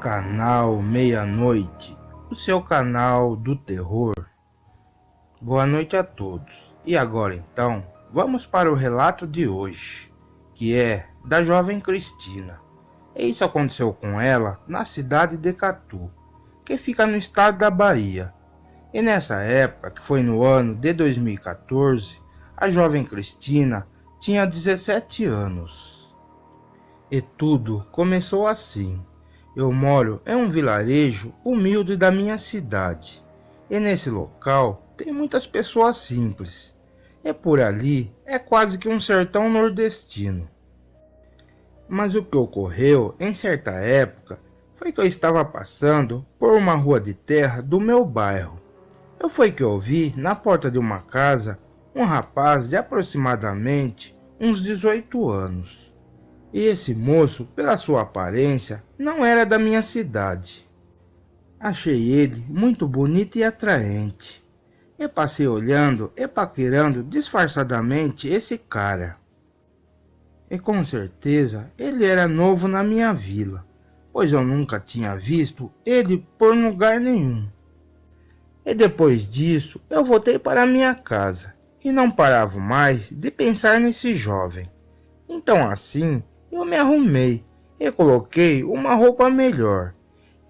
Canal Meia-Noite, o seu canal do terror. Boa noite a todos. E agora então, vamos para o relato de hoje, que é da jovem Cristina. E isso aconteceu com ela na cidade de Catu, que fica no estado da Bahia. E nessa época, que foi no ano de 2014, a jovem Cristina tinha 17 anos. E tudo começou assim. Eu moro em um vilarejo humilde da minha cidade, e nesse local tem muitas pessoas simples, e por ali é quase que um sertão nordestino. Mas o que ocorreu em certa época foi que eu estava passando por uma rua de terra do meu bairro. Foi que eu vi na porta de uma casa um rapaz de aproximadamente uns 18 anos. E esse moço, pela sua aparência, não era da minha cidade. Achei ele muito bonito e atraente. E passei olhando e paquerando disfarçadamente esse cara. E com certeza ele era novo na minha vila, pois eu nunca tinha visto ele por lugar nenhum. E depois disso eu voltei para minha casa e não parava mais de pensar nesse jovem. Então assim, eu me arrumei e coloquei uma roupa melhor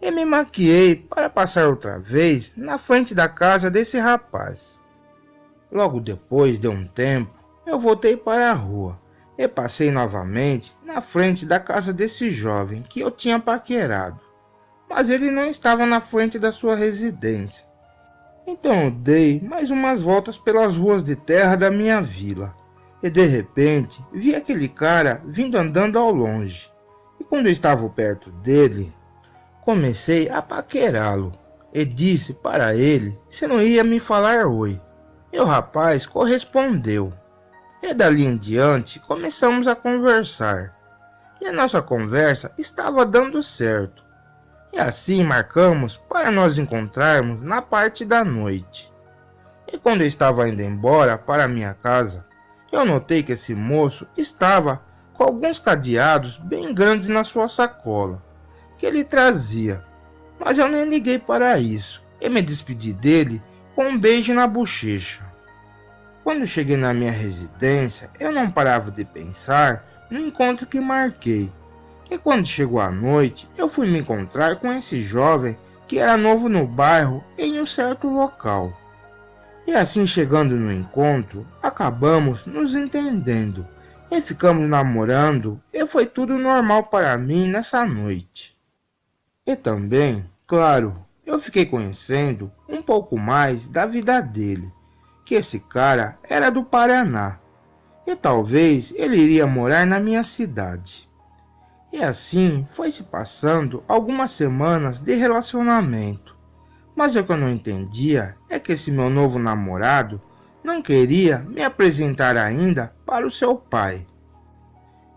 e me maquiei para passar outra vez na frente da casa desse rapaz. Logo depois de um tempo, eu voltei para a rua e passei novamente na frente da casa desse jovem que eu tinha paquerado, mas ele não estava na frente da sua residência. Então eu dei mais umas voltas pelas ruas de terra da minha vila. E de repente, vi aquele cara vindo andando ao longe. E quando eu estava perto dele, comecei a paquerá-lo. E disse para ele se não ia me falar oi. E o rapaz correspondeu. E dali em diante, começamos a conversar. E a nossa conversa estava dando certo. E assim marcamos para nós encontrarmos na parte da noite. E quando eu estava indo embora para minha casa, eu notei que esse moço estava com alguns cadeados bem grandes na sua sacola, que ele trazia, mas eu nem liguei para isso, e me despedi dele com um beijo na bochecha. Quando cheguei na minha residência, eu não parava de pensar no encontro que marquei, e quando chegou a noite, eu fui me encontrar com esse jovem que era novo no bairro em um certo local. E assim, chegando no encontro, acabamos nos entendendo e ficamos namorando, e foi tudo normal para mim nessa noite. E também, claro, eu fiquei conhecendo um pouco mais da vida dele, que esse cara era do Paraná, e talvez ele iria morar na minha cidade. E assim foi se passando algumas semanas de relacionamento. Mas o que eu não entendia é que esse meu novo namorado não queria me apresentar ainda para o seu pai.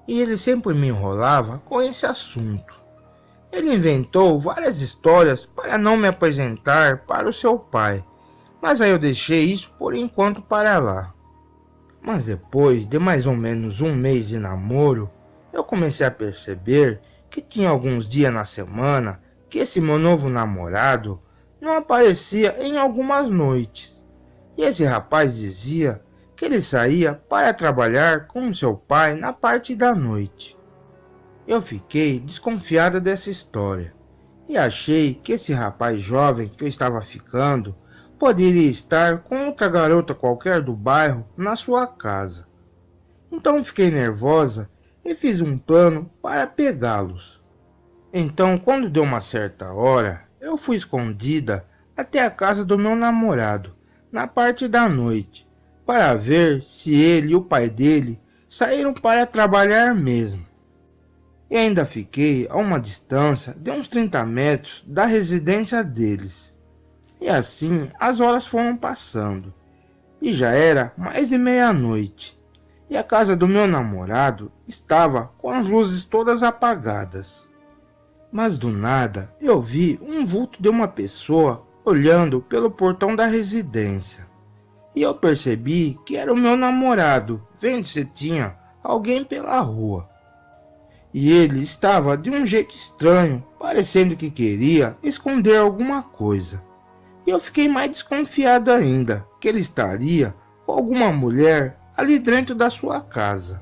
E ele sempre me enrolava com esse assunto. Ele inventou várias histórias para não me apresentar para o seu pai, mas aí eu deixei isso por enquanto para lá. Mas depois de mais ou menos um mês de namoro, eu comecei a perceber que tinha alguns dias na semana que esse meu novo namorado não aparecia em algumas noites. E esse rapaz dizia que ele saía para trabalhar com seu pai na parte da noite. Eu fiquei desconfiada dessa história e achei que esse rapaz jovem que eu estava ficando poderia estar com outra garota qualquer do bairro na sua casa. Então fiquei nervosa e fiz um plano para pegá-los. Então, quando deu uma certa hora, eu fui escondida até a casa do meu namorado, na parte da noite, para ver se ele e o pai dele saíram para trabalhar mesmo. E ainda fiquei a uma distância de uns 30 metros da residência deles. E assim as horas foram passando, e já era mais de meia-noite, e a casa do meu namorado estava com as luzes todas apagadas. Mas do nada eu vi um vulto de uma pessoa olhando pelo portão da residência. E eu percebi que era o meu namorado, vendo se tinha alguém pela rua. E ele estava de um jeito estranho, parecendo que queria esconder alguma coisa. E eu fiquei mais desconfiado ainda, que ele estaria com alguma mulher ali dentro da sua casa.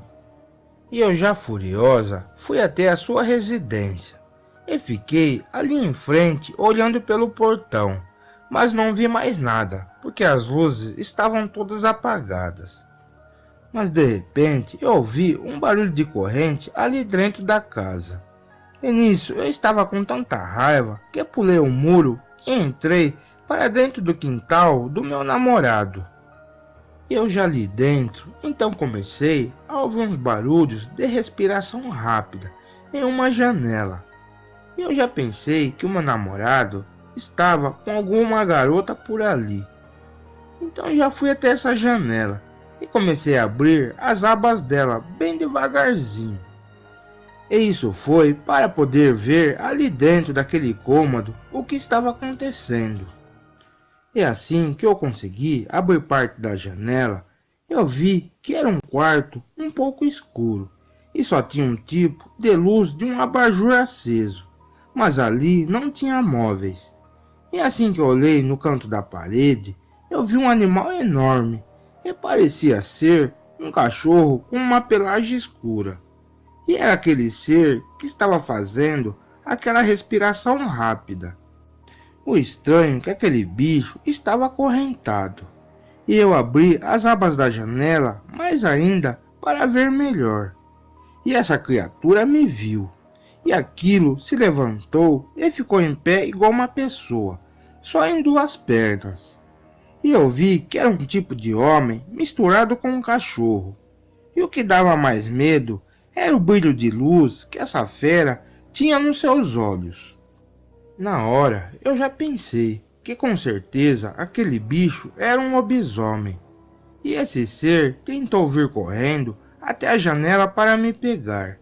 E eu, já furiosa, fui até a sua residência e fiquei ali em frente olhando pelo portão, mas não vi mais nada, porque as luzes estavam todas apagadas. Mas de repente eu ouvi um barulho de corrente ali dentro da casa. E nisso eu estava com tanta raiva que pulei o muro e entrei para dentro do quintal do meu namorado. Eu já ali dentro, então comecei a ouvir uns barulhos de respiração rápida em uma janela. E eu já pensei que o meu namorado estava com alguma garota por ali. Então já fui até essa janela e comecei a abrir as abas dela bem devagarzinho. E isso foi para poder ver ali dentro daquele cômodo o que estava acontecendo. E assim que eu consegui abrir parte da janela, eu vi que era um quarto um pouco escuro e só tinha um tipo de luz de um abajur aceso, mas ali não tinha móveis. E assim que eu olhei no canto da parede, eu vi um animal enorme e parecia ser um cachorro com uma pelagem escura. E era aquele ser que estava fazendo aquela respiração rápida. O estranho é que aquele bicho estava acorrentado, e eu abri as abas da janela mais ainda para ver melhor. E essa criatura me viu, e aquilo se levantou e ficou em pé igual uma pessoa, só em duas pernas. E eu vi que era um tipo de homem misturado com um cachorro. E o que dava mais medo era o brilho de luz que essa fera tinha nos seus olhos. Na hora, eu já pensei que com certeza aquele bicho era um lobisomem. E esse ser tentou vir correndo até a janela para me pegar,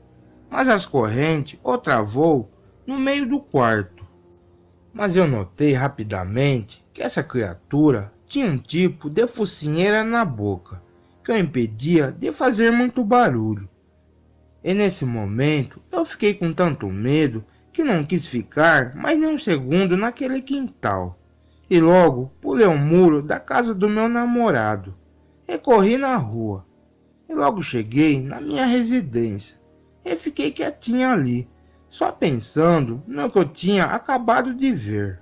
mas as correntes o travou no meio do quarto. Mas eu notei rapidamente que essa criatura tinha um tipo de focinheira na boca, que o impedia de fazer muito barulho. E nesse momento eu fiquei com tanto medo que não quis ficar mais nem um segundo naquele quintal. E logo pulei o muro da casa do meu namorado e corri na rua. E logo cheguei na minha residência e fiquei quietinho ali, só pensando no que eu tinha acabado de ver.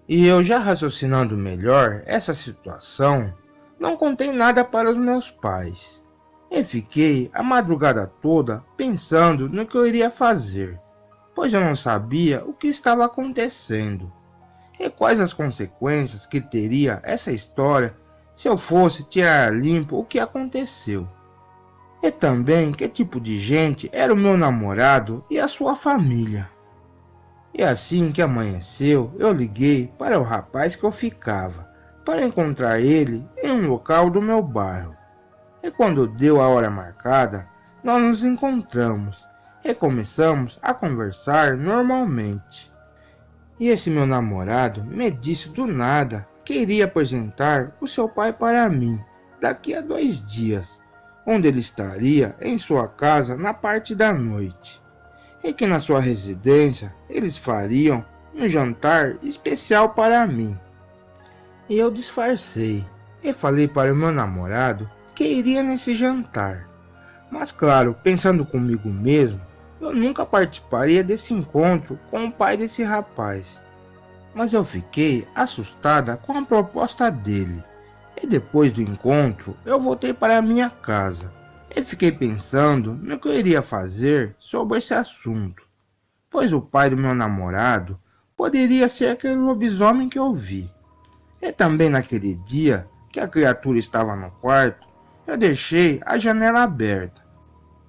E eu, já raciocinando melhor essa situação, não contei nada para os meus pais. E fiquei a madrugada toda pensando no que eu iria fazer, pois eu não sabia o que estava acontecendo e quais as consequências que teria essa história se eu fosse tirar a limpo o que aconteceu. E também que tipo de gente era o meu namorado e a sua família. E assim que amanheceu, eu liguei para o rapaz que eu ficava, para encontrar ele em um local do meu bairro. E quando deu a hora marcada, nós nos encontramos e começamos a conversar normalmente. E esse meu namorado me disse do nada que iria apresentar o seu pai para mim daqui a 2 dias, onde ele estaria em sua casa na parte da noite, e que na sua residência eles fariam um jantar especial para mim. E eu disfarcei e falei para o meu namorado que iria nesse jantar. Mas claro, pensando comigo mesmo, eu nunca participaria desse encontro com o pai desse rapaz. Mas eu fiquei assustada com a proposta dele. E depois do encontro, eu voltei para minha casa e fiquei pensando no que eu iria fazer sobre esse assunto, pois o pai do meu namorado poderia ser aquele lobisomem que eu vi. E também naquele dia que a criatura estava no quarto, eu deixei a janela aberta.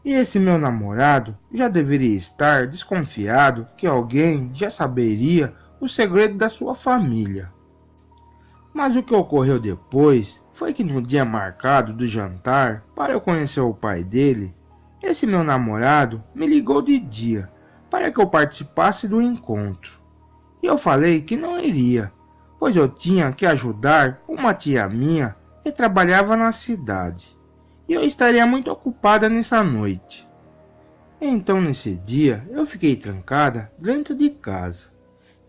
E esse meu namorado já deveria estar desconfiado que alguém já saberia o segredo da sua família. Mas o que ocorreu depois foi que no dia marcado do jantar para eu conhecer o pai dele, esse meu namorado me ligou de dia para que eu participasse do encontro. E eu falei que não iria, pois eu tinha que ajudar uma tia minha que trabalhava na cidade. E eu estaria muito ocupada nessa noite. Então nesse dia eu fiquei trancada dentro de casa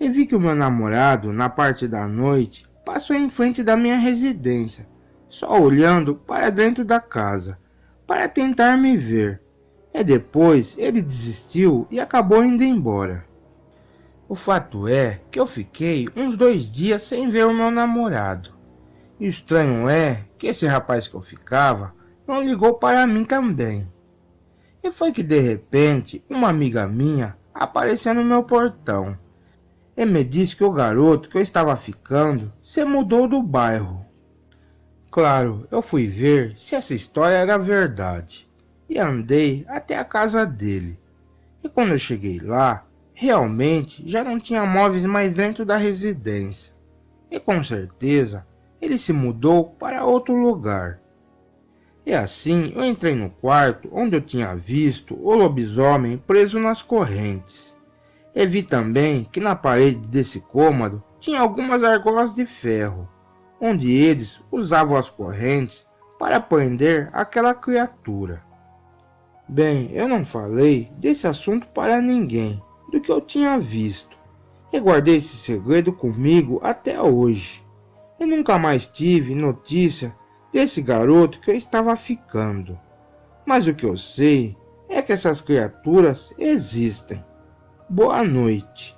e vi que o meu namorado, na parte da noite, passou em frente da minha residência, só olhando para dentro da casa, para tentar me ver. E depois ele desistiu e acabou indo embora. O fato é que eu fiquei uns 2 dias sem ver o meu namorado. E o estranho é que esse rapaz que eu ficava não ligou para mim também. E foi que de repente uma amiga minha apareceu no meu portão e me disse que o garoto que eu estava ficando se mudou do bairro. Claro, eu fui ver se essa história era verdade e andei até a casa dele. E quando eu cheguei lá, realmente já não tinha móveis mais dentro da residência. E com certeza ele se mudou para outro lugar. E assim eu entrei no quarto onde eu tinha visto o lobisomem preso nas correntes. E vi também que na parede desse cômodo tinha algumas argolas de ferro, onde eles usavam as correntes para prender aquela criatura. Bem, eu não falei desse assunto para ninguém, do que eu tinha visto, e guardei esse segredo comigo até hoje. E nunca mais tive notícia desse garoto que eu estava ficando. Mas o que eu sei é que essas criaturas existem. Boa noite.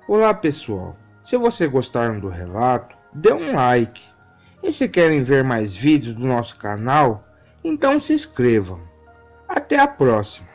Olá pessoal, se vocês gostaram do relato, dê um like. E se querem ver mais vídeos do nosso canal, então se inscrevam. Até a próxima.